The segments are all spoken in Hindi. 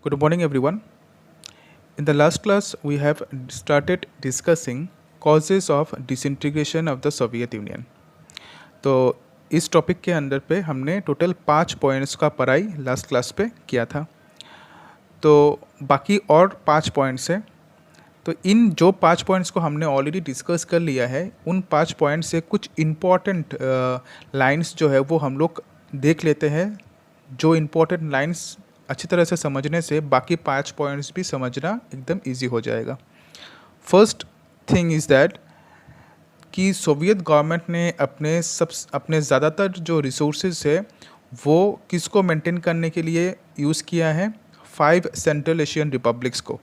Good morning, everyone. In the last class, we have started discussing causes of disintegration of the Soviet Union. तो इस टॉपिक के अंदर पे हमने टोटल 5 पॉइंट्स का पढ़ाई लास्ट क्लास पे किया था। तो बाकी और 5 पॉइंट्स हैं। तो इन जो 5 पॉइंट्स को हमने ऑलरेडी डिस्कस कर लिया है, उन 5 पॉइंट्स से कुछ इम्पॉर्टेंट लाइंस जो है वो हम लोग देख लेते हैं। जो इम्पोर्टेंट लाइंस अच्छी तरह से समझने से बाकी 5 पॉइंट्स भी समझना एकदम इजी हो जाएगा। फर्स्ट थिंग इज़ दैट कि सोवियत गवर्नमेंट ने अपने ज़्यादातर जो रिसोर्सेज है वो किसको मेंटेन करने के लिए यूज़ किया है? 5 सेंट्रल एशियन रिपब्लिक्स को।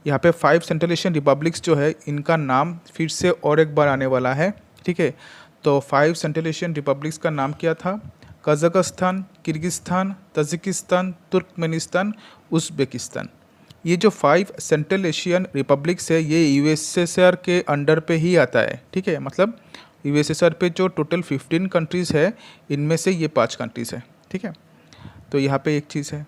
यहाँ पे 5 सेंट्रल एशियन रिपब्लिक्स जो है इनका नाम फिर से और एक बार आने वाला है, ठीक है। तो 5 सेंट्रल एशियन रिपब्लिक्स का नाम क्या था? Kazakhstan, Kyrgyzstan, Tajikistan, Turkmenistan, Uzbekistan. ये जो 5 सेंट्रल एशियन रिपब्लिक्स है ये यूएसएसआर के अंडर पे ही आता है, ठीक है। मतलब यूएसएसआर पे जो टोटल 15 कंट्रीज़ है इनमें से ये 5 कंट्रीज़ है, ठीक है। तो यहाँ पे एक चीज़ है।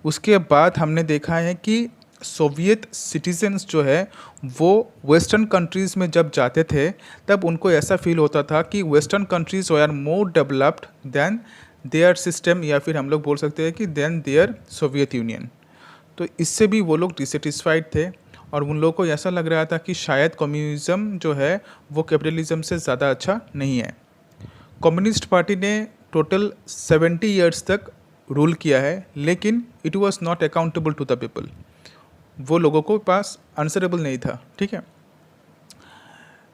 उसके बाद हमने देखा है कि सोवियत सिटीजन्स जो है वो वेस्टर्न कंट्रीज़ में जब जाते थे तब उनको ऐसा फील होता था कि western countries are more developed than their system, या फिर हम लोग बोल सकते हैं कि देन देयर सोवियत यूनियन। तो इससे भी वो लोग डिससेटिस्फाइड थे और उन लोगों को ऐसा लग रहा था कि शायद कम्युनिज़्म जो है वो कैपिटलिज्म से ज़्यादा अच्छा नहीं है। कम्युनिस्ट पार्टी ने टोटल 70 ईयर्स तक रूल किया है, लेकिन it was not accountable to the people. वो लोगों को पास आंसरेबल नहीं था, ठीक है।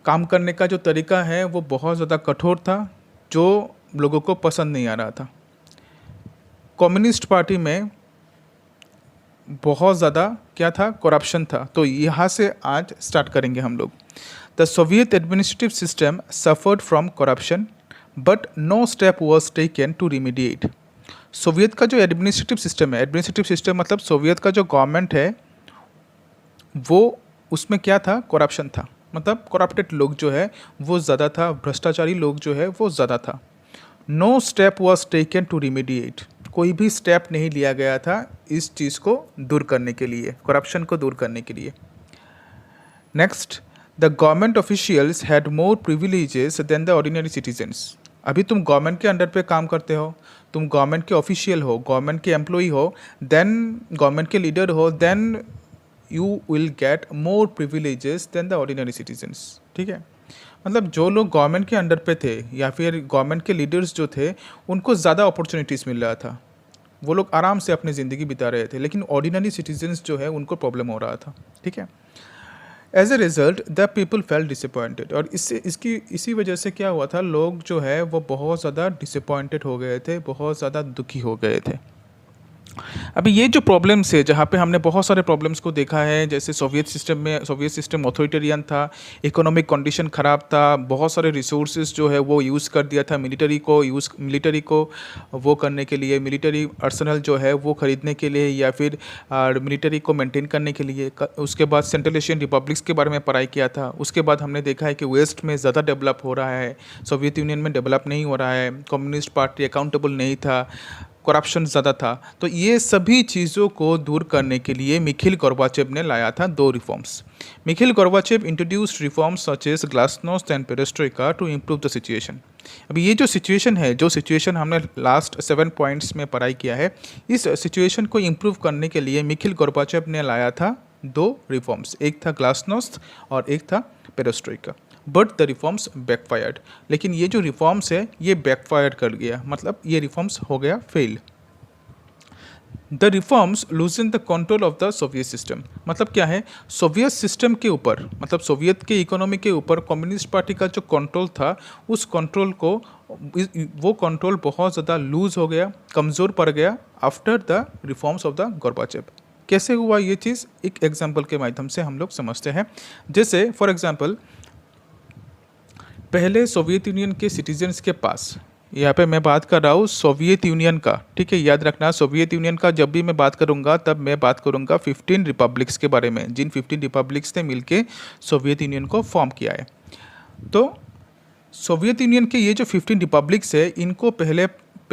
काम करने का जो तरीका है वो बहुत ज़्यादा कठोर था, जो लोगों को पसंद नहीं आ रहा था। कम्युनिस्ट पार्टी में बहुत ज़्यादा क्या था? करप्शन था। तो यहाँ से आज स्टार्ट करेंगे हम लोग। The Soviet administrative system suffered from corruption but no step was taken to remediate. Soviet का जो एडमिनिस्ट्रेटिव सिस्टम है, एडमिनिस्ट्रेटिव सिस्टम मतलब सोवियत का जो गवर्नमेंट है वो उसमें क्या था? करप्शन था। मतलब करप्टेड लोग जो है वो ज़्यादा था, भ्रष्टाचारी लोग जो है वो ज़्यादा था। No step was taken to remediate. कोई भी स्टेप नहीं लिया गया था इस चीज़ को दूर करने के लिए, करप्शन को दूर करने के लिए। Next, the government officials had more privileges than the ordinary citizens. अभी तुम गवर्नमेंट के अंडर पे काम करते हो, तुम गवर्नमेंट के ऑफिशियल हो, गवर्नमेंट के एम्प्लॉई हो, देन गवर्नमेंट के लीडर हो, then you will get more privileges than the ordinary citizens, ठीक है। मतलब जो लोग गवर्नमेंट के अंडर पे थे या फिर गवर्नमेंट के लीडर्स जो थे उनको ज़्यादा अपॉर्चुनिटीज़ मिल रहा था, वो लोग आराम से अपनी ज़िंदगी बिता रहे थे, लेकिन ऑर्डिनरी सिटीजन्स जो है उनको प्रॉब्लम हो रहा था, ठीक है। As a result the people fell disappointed. और इसी वजह से क्या हुआ था? लोग जो है वो बहुत ज़्यादा डिसअपॉइंटेड हो गए थे, बहुत ज़्यादा दुखी हो गए थे। अभी ये जो प्रॉब्लम्स है, जहाँ पे हमने बहुत सारे प्रॉब्लम्स को देखा है, जैसे सोवियत सिस्टम ऑथोरिटेरियन था, इकोनॉमिक कंडीशन ख़राब था, बहुत सारे रिसोर्सेज जो है वो यूज़ कर दिया था मिलिटरी को वो करने के लिए, मिलिटरी अर्सनल जो है वो ख़रीदने के लिए या फिर मिलिटरी को मेंटेन करने के लिए। उसके बाद सेंट्रल एशियन रिपब्लिक्स के बारे में पढ़ाई किया था। उसके बाद हमने देखा है कि वेस्ट में ज़्यादा डेवलप हो रहा है, सोवियत यूनियन में डेवलप नहीं हो रहा है, कम्युनिस्ट पार्टी अकाउंटेबल नहीं था, करप्शन ज़्यादा था। तो ये सभी चीज़ों को दूर करने के लिए मिखिल गोर्बाचेव ने लाया था 2 reforms. Mikhail Gorbachev introduced reforms such as glasnost and perestroika to improve the situation. अभी ये जो सिचुएशन हमने लास्ट 7 पॉइंट्स में पढ़ाई किया है, इस सिचुएशन को इम्प्रूव करने के लिए मिखिल गोर्बाचेव ने लाया था 2 रिफॉर्म्स। एक था ग्लासनोस्ट और एक था perestroika. But the reforms backfired. लेकिन ये जो रिफॉर्म्स है ये बैकफायर कर गया, मतलब ये रिफॉर्म्स हो गया fail. The reforms लूजन the control of the Soviet system. मतलब क्या है? सोवियत सिस्टम के ऊपर, मतलब सोवियत के इकोनॉमी के ऊपर कम्युनिस्ट पार्टी का जो कंट्रोल था उस कंट्रोल को वो कंट्रोल बहुत ज़्यादा लूज हो गया, कमज़ोर पड़ गया after the reforms of the Gorbachev. कैसे हुआ ये चीज़? एक एग्जाम्पल के माध्यम से हम लोग समझते हैं। जैसे फॉर एग्जाम्पल, पहले सोवियत यूनियन के सिटीजन्स के पास, यहाँ पे मैं बात कर रहा हूँ सोवियत यूनियन का, ठीक है। याद रखना, सोवियत यूनियन का जब भी मैं बात करूँगा तब मैं बात करूँगा 15 रिपब्लिक्स के बारे में, जिन 15 रिपब्लिक्स ने मिलके सोवियत यूनियन को फॉर्म किया है। तो सोवियत यूनियन के ये जो 15 रिपब्लिक्स है इनको पहले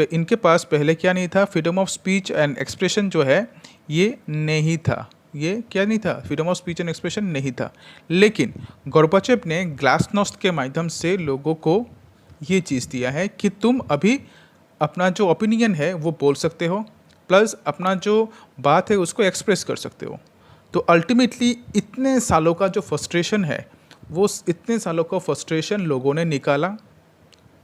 इनके पास पहले क्या नहीं था, freedom of speech and expression जो है ये नहीं था। ये क्या नहीं था, freedom of speech and expression नहीं था। लेकिन गोर्बाचेव ने ग्लासनोस्ट के माध्यम से लोगों को ये चीज़ दिया है कि तुम अभी अपना जो ओपिनियन है वो बोल सकते हो, प्लस अपना जो बात है उसको एक्सप्रेस कर सकते हो। तो अल्टीमेटली इतने सालों का जो फ्रस्ट्रेशन है, वो इतने सालों का फ्रस्ट्रेशन लोगों ने निकाला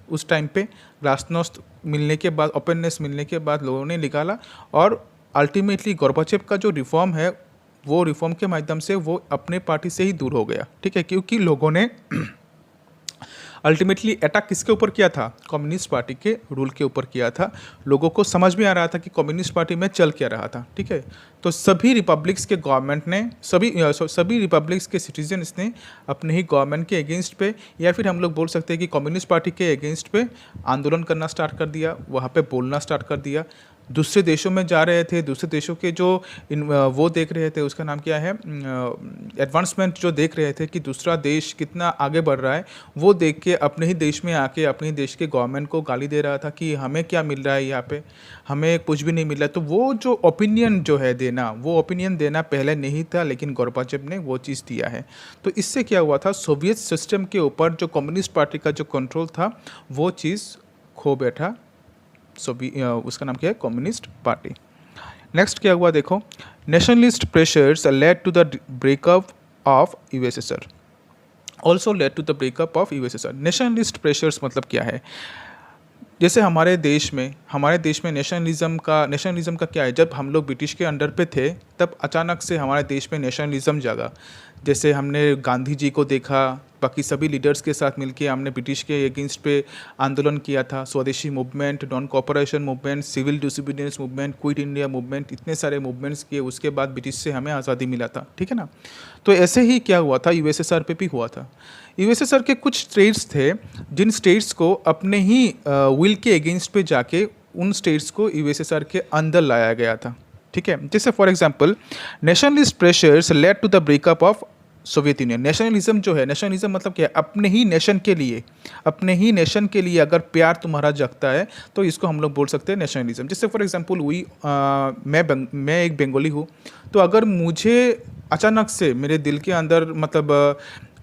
उस टाइम पे, ग्लासनोस्ट मिलने के बाद, ओपननेस मिलने के बाद लोगों ने निकाला। और अल्टीमेटली गोर्बाचेव का जो रिफॉर्म है वो रिफॉर्म के माध्यम से वो अपने पार्टी से ही दूर हो गया, ठीक है, क्योंकि लोगों ने अल्टीमेटली अटैक किसके ऊपर किया था, कम्युनिस्ट पार्टी के रूल के ऊपर किया था। लोगों को समझ में आ रहा था कि कम्युनिस्ट पार्टी में चल क्या रहा था, ठीक है। तो सभी रिपब्लिक्स के गवर्नमेंट ने, सभी रिपब्लिक्स के सिटीजन्स ने अपने ही गवर्नमेंट के अगेंस्ट पे, या फिर हम लोग बोल सकते हैं कि कम्युनिस्ट पार्टी के अगेंस्ट पे आंदोलन करना स्टार्ट कर दिया, वहाँ पे बोलना स्टार्ट कर दिया। दूसरे देशों में जा रहे थे, दूसरे देशों के जो वो देख रहे थे, उसका नाम क्या है, एडवांसमेंट जो देख रहे थे कि दूसरा देश कितना आगे बढ़ रहा है, वो देख के अपने ही देश में आके अपने ही देश के गवर्नमेंट को गाली दे रहा था कि हमें क्या मिल रहा है यहाँ पे, हमें कुछ भी नहीं मिल रहा है। तो वो जो ओपिनियन जो है देना, वो ओपिनियन देना पहले नहीं था, लेकिन गोर्बाचेव ने वो चीज़ दिया है। तो इससे क्या हुआ था, सोवियत सिस्टम के ऊपर जो कम्युनिस्ट पार्टी का जो कंट्रोल था वो चीज़ खो बैठा, उसका नाम क्या है, कम्युनिस्ट पार्टी। नेक्स्ट क्या हुआ देखो, nationalist pressures led to the breakup of USSR, also led to the breakup of USSR. Nationalist pressures मतलब क्या है, जैसे हमारे देश में नेशनलिज्म का क्या है, जब हम लोग ब्रिटिश के अंडर पे थे तब अचानक से हमारे देश में नेशनलिज्म जागा। जैसे हमने गांधी जी को देखा, बाकी सभी लीडर्स के साथ मिलके हमने ब्रिटिश के अगेंस्ट पे आंदोलन किया था, Swadeshi movement, non cooperation movement, civil disobedience movement, quit India movement, इतने सारे मूवमेंट्स किए, उसके बाद ब्रिटिश से हमें आज़ादी मिला था, ठीक है ना। तो ऐसे ही क्या हुआ था, यूएसएसआर पे भी हुआ था। यूएसएसआर के कुछ स्टेट्स थे जिन स्टेट्स को अपने ही विल के अगेंस्ट पे जाके उन स्टेट्स को यूएसएसआर के अंदर लाया गया था, ठीक है। जैसे for example nationalist pressures led to the breakup of Soviet Union. Nationalism जो है, नेशनलिज्म मतलब क्या है, अपने ही नेशन के लिए अगर प्यार तुम्हारा जगता है तो इसको हम लोग बोल सकते हैं नेशनलिज्म। जैसे फॉर एग्जांपल मैं एक बंगाली हूँ, तो अगर मुझे अचानक से मेरे दिल के अंदर मतलब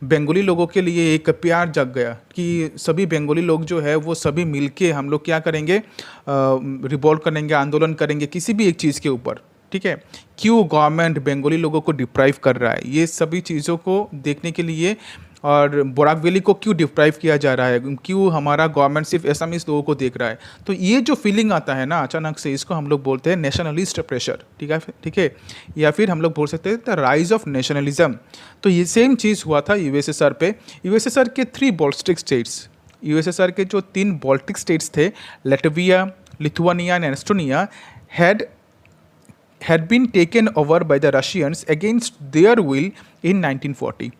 बंगाली लोगों के लिए एक प्यार जग गया कि सभी बंगाली लोग जो है वो सभी मिलके हम लोग क्या करेंगे, रिवॉल्ट करेंगे, आंदोलन करेंगे किसी भी एक चीज़ के ऊपर, ठीक है। क्यों गवर्नमेंट बंगाली लोगों को डिप्राइव कर रहा है, ये सभी चीज़ों को देखने के लिए, और बोराक वैली को क्यों डिप्राइव किया जा रहा है, क्यों हमारा गवर्नमेंट सिर्फ एसामीज लोगों को देख रहा है, तो ये जो फीलिंग आता है ना अचानक से, इसको हम लोग बोलते हैं नेशनलिस्ट प्रेशर, ठीक है। या फिर हम लोग बोल सकते हैं द राइज ऑफ नेशनलिज्म। तो ये सेम चीज़ हुआ था यूएसएसआर पे। यूएसएसआर के 3 बाल्टिक स्टेट्स, यूएसएसआर के जो 3 बाल्टिक स्टेट्स थे, Latvia, Lithuania and Estonia, had been taken over by the Russians against their will in 1940।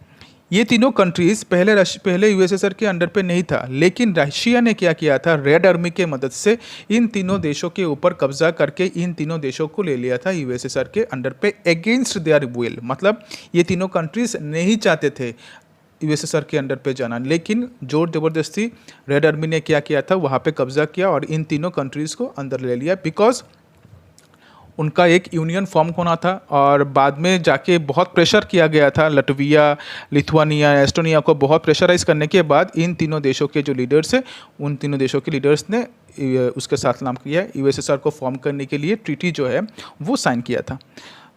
ये तीनों कंट्रीज़ पहले यूएसएसआर के अंडर पे नहीं था, लेकिन रशिया ने क्या किया था, रेड आर्मी के मदद से इन तीनों देशों के ऊपर कब्जा करके इन तीनों देशों को ले लिया था यूएसएसआर के अंडर पे अगेंस्ट देयर विल। मतलब ये तीनों कंट्रीज़ नहीं चाहते थे यूएसएसआर के अंडर पे जाना, लेकिन जोर ज़बरदस्ती रेड आर्मी ने क्या किया था, वहाँ पे कब्जा किया और इन तीनों कंट्रीज़ को अंदर ले लिया, बिकॉज उनका एक यूनियन फॉर्म होना था। और बाद में जाके बहुत प्रेशर किया गया था, लटविया, लिथुआनिया, एस्टोनिया को बहुत प्रेशराइज करने के बाद इन तीनों देशों के जो लीडर्स हैं, उन तीनों देशों के लीडर्स ने उसके साथ नाम किया यूएसएसआर को फॉर्म करने के लिए ट्रीटी जो है वो साइन किया था।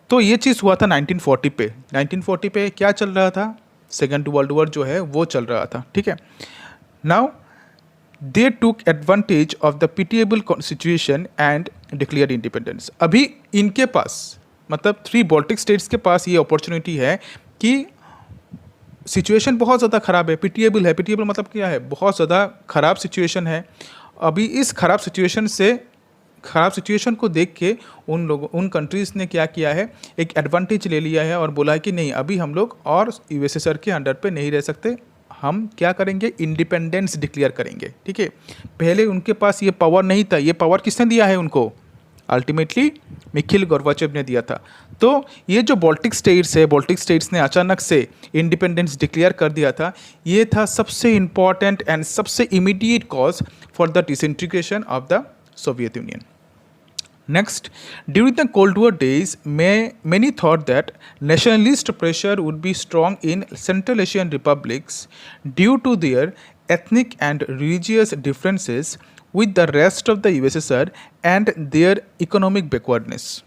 तो ये चीज़ हुआ था 1940 पे। 1940 पे क्या चल रहा था, सेकेंड वर्ल्ड वॉर जो है वो चल रहा था, ठीक है। नाउ दे टूक advantage of the pitiable situation and declare independence. अभी इनके पास मतलब 3 बाल्टिक स्टेट्स के पास ये अपॉर्चुनिटी है कि सिचुएशन बहुत ज़्यादा ख़राब है, पिटिएबल है। पिटिएबल मतलब क्या है, बहुत ज़्यादा ख़राब सिचुएशन है। अभी इस ख़राब सिचुएशन को देख के उन कंट्रीज़ ने क्या किया है, एक एडवांटेज ले लिया है और बोला है कि नहीं, अभी हम लोग और यूएसएसआर के अंडर पे नहीं रह सकते, हम क्या करेंगे, इंडिपेंडेंस डिक्लेयर करेंगे, ठीक है। पहले उनके पास ये पावर नहीं था, ये पावर किसने दिया है उनको, अल्टीमेटली मिखाइल गोर्बाचेव ने दिया था। तो ये जो बाल्टिक स्टेट्स ने अचानक से इंडिपेंडेंस डिक्लेयर कर दिया था, ये था सबसे इम्पॉर्टेंट एंड सबसे immediate cause for the disintegration of the Soviet Union. Next, during the Cold War days, many thought that nationalist pressure would be strong in Central Asian republics due to their ethnic and religious differences with the rest of the USSR and their economic backwardness.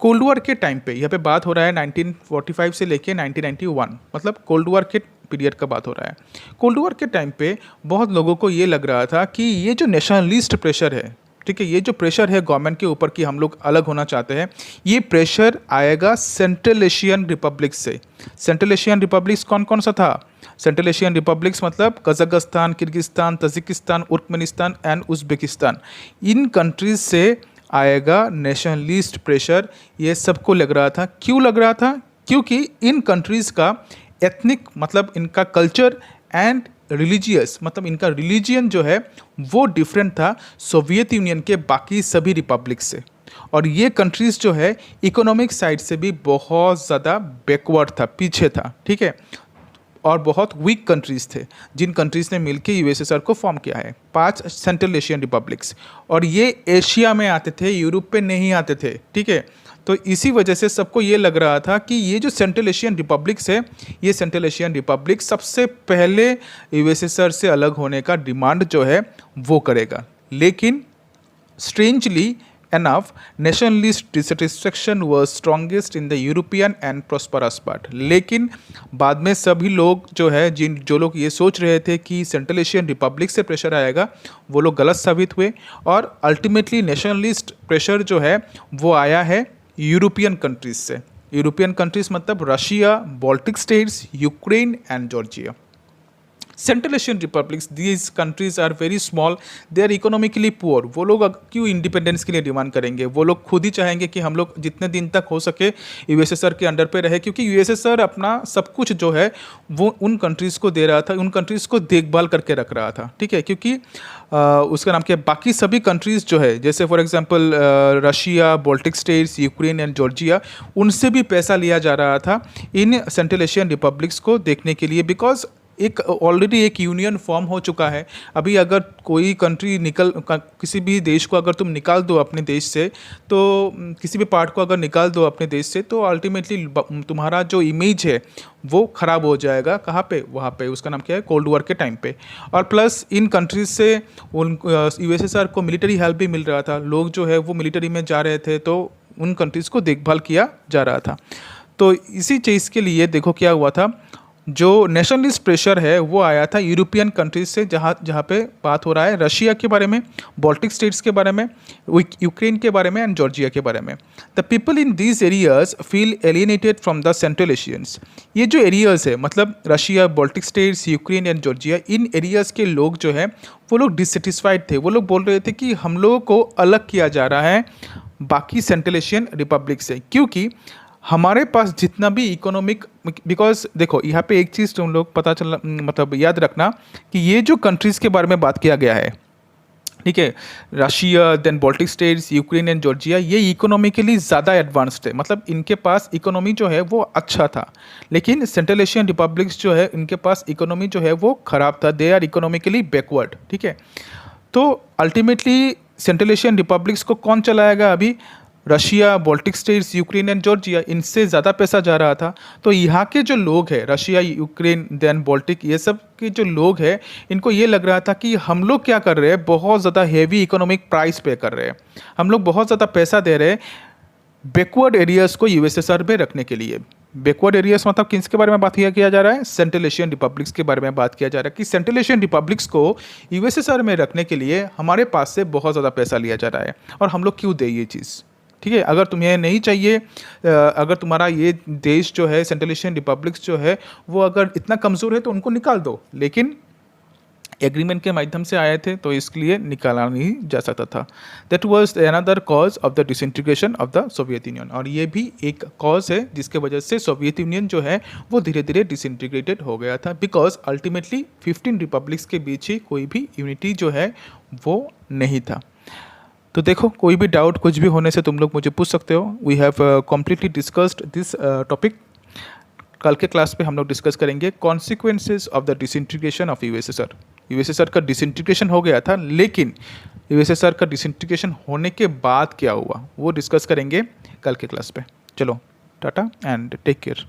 Cold war के टाइम पे, यहाँ पे बात हो रहा है 1945 से लेके 1991, मतलब कोल्ड वॉर के पीरियड का बात हो रहा है. कोल्ड वॉर के टाइम पे बहुत लोगों को ये लग रहा था कि ये जो नेशनलिस्ट प्रेशर है, ठीक है, ये जो प्रेशर है गवर्नमेंट के ऊपर कि हम लोग अलग होना चाहते हैं, ये प्रेशर आएगा सेंट्रल एशियन रिपब्लिक्स से. सेंट्रल एशियन रिपब्लिक्स कौन कौन सा था? सेंट्रल एशियन रिपब्लिक्स मतलब Kazakhstan, Kyrgyzstan, Tajikistan, Turkmenistan and Uzbekistan. In countries से आएगा नेशनलिस्ट प्रेशर. ये सबको लग रहा था. क्यों लग रहा था? क्योंकि इन कंट्रीज़ का एथनिक मतलब इनका कल्चर एंड रिलीजियस मतलब इनका रिलीजियन जो है वो डिफरेंट था सोवियत यूनियन के बाकी सभी रिपब्लिक से. और ये कंट्रीज़ जो है इकोनॉमिक साइड से भी बहुत ज़्यादा बैकवर्ड था, पीछे था, ठीक है, और बहुत वीक कंट्रीज़ थे जिन कंट्रीज़ ने मिलकर यूएसएसआर को फॉर्म किया है. 5 सेंट्रल एशियन रिपब्लिक्स, और ये एशिया में आते थे, यूरोप पे नहीं आते थे, ठीक है. तो इसी वजह से सबको ये लग रहा था कि ये जो सेंट्रल एशियन रिपब्लिक्स है, ये सेंट्रल एशियन रिपब्लिक सबसे पहले यूएसएसआर से अलग होने का डिमांड जो है वो करेगा. लेकिन strangely enough, nationalist dissatisfaction was strongest in the European and prosperous part. लेकिन बाद में सभी लोग जो है जो लोग ये सोच रहे थे कि सेंट्रल एशियन रिपब्लिक से प्रेशर आएगा, वो लोग गलत साबित हुए. और अल्टीमेटली नेशनलिस्ट प्रेशर जो है वो आया है यूरोपियन कंट्रीज से. यूरोपियन कंट्रीज मतलब Russia, Baltic states, Ukraine and Georgia. Central Asian republics, these countries are very small, they are economically poor. वो लोग क्यों इंडिपेंडेंस के लिए डिमांड करेंगे? वो लोग खुद ही चाहेंगे कि हम लोग जितने दिन तक हो सके यूएसएसआर के अंडर पे रहे, क्योंकि यूएसएसआर अपना सब कुछ जो है वो उन कंट्रीज़ को दे रहा था, उन कंट्रीज़ को देखभाल करके रख रहा था, ठीक है. क्योंकि उसका नाम क्या है, बाकी सभी कंट्रीज़ जो है जैसे for example Russia, Baltic states, Ukraine and Georgia, उनसे भी पैसा लिया जा रहा था इन सेंट्रल एशियन रिपब्लिक्स को देखने के लिए, बिकॉज एक ऑलरेडी एक यूनियन फॉर्म हो चुका है. अभी अगर कोई कंट्री किसी भी देश को अगर तुम निकाल दो अपने देश से, तो किसी भी पार्ट को अगर निकाल दो अपने देश से, तो अल्टीमेटली तुम्हारा जो इमेज है वो ख़राब हो जाएगा. कहाँ पे? वहाँ पे. उसका नाम क्या है? कोल्ड वॉर के टाइम पे. और प्लस इन कंट्रीज से उन यूएसएसआर को मिलिट्री हेल्प भी मिल रहा था. लोग जो है वो मिलिट्री में जा रहे थे, तो उन कंट्रीज़ को देखभाल किया जा रहा था. तो इसी चीज़ के लिए देखो क्या हुआ था, जो नेशनलिस्ट प्रेशर है वो आया था यूरोपियन कंट्रीज से, जहाँ पे बात हो रहा है रशिया के बारे में, बाल्टिक स्टेट्स के बारे में, यूक्रेन के बारे में एंड जॉर्जिया के बारे में. The people in these areas feel alienated from the Central Asians. ये जो एरियाज है मतलब Russia, Baltic states, Ukraine and Georgia, इन एरियाज़ के लोग जो है वो लोग डिससेटिस्फाइड थे. वो लोग बोल रहे थे कि हम लोगों को अलग किया जा रहा है बाकी सेंट्रल एशियन रिपब्लिक से, क्योंकि हमारे पास जितना भी इकोनॉमिक, बिकॉज देखो यहाँ पे एक चीज़ तुम लोग पता चल मतलब याद रखना कि ये जो कंट्रीज़ के बारे में बात किया गया है, ठीक है, Russia, then Baltic states, Ukraine and Georgia, ये इकोनॉमिकली ज़्यादा एडवांस्ड है, मतलब इनके पास इकोनॉमी जो है वो अच्छा था. लेकिन सेंट्रल एशियन रिपब्लिक्स जो है इनके पास इकोनॉमी जो है वो ख़राब था. दे आर इकोनॉमिकली बैकवर्ड, ठीक है. तो अल्टीमेटली सेंट्रल एशियन रिपब्लिक्स को कौन चलाएगा? अभी Russia, Baltic states, Ukraine and Georgia, इनसे ज़्यादा पैसा जा रहा था. तो यहाँ के जो लोग हैं, रशिया, यूक्रेन, देन बाल्टिक, ये सब के जो लोग हैं, इनको ये लग रहा था कि हम लोग क्या कर रहे हैं, बहुत ज़्यादा हेवी इकोनॉमिक प्राइस पे कर रहे हैं, हम लोग बहुत ज़्यादा पैसा दे रहे हैं बैकवर्ड एरियाज़ को यूएसएसआर में रखने के लिए. बैकवर्ड एरियाज मतलब किसके बारे में बात किया जा रहा है? सेंट्रल एशियन रिपब्लिक्स के बारे में बात किया जा रहा है कि सेंट्रल एशियन रिपब्लिक्स को यूएसएसआर में रखने के लिए हमारे पास से बहुत ज़्यादा पैसा लिया जा रहा है, और हम लोग क्यों दें ये चीज़, ठीक है. अगर तुम्हें नहीं चाहिए, अगर तुम्हारा ये देश जो है सेंट्रल एशियन रिपब्लिक्स जो है वो अगर इतना कमज़ोर है तो उनको निकाल दो. लेकिन एग्रीमेंट के माध्यम से आए थे तो इसके लिए निकाला नहीं जा सकता था. That was another cause of the disintegration of the Soviet union. और ये भी एक कॉज है जिसके वजह से सोवियत यूनियन जो है वो धीरे धीरे डिसइंटीग्रेटेड हो गया था, बिकॉज अल्टीमेटली 15 रिपब्लिक्स के बीच ही कोई भी यूनिटी जो है वो नहीं था. तो देखो, कोई भी डाउट कुछ भी होने से तुम लोग मुझे पूछ सकते हो. We have completely discussed this topic. कल के क्लास पे हम लोग डिस्कस करेंगे consequences of the disintegration of USSR. USSR का डिसइंटीग्रेशन हो गया था, लेकिन यूएसएसआर का डिसइंटीग्रेशन होने के बाद क्या हुआ वो डिस्कस करेंगे कल के क्लास पे। चलो टाटा एंड टेक केयर।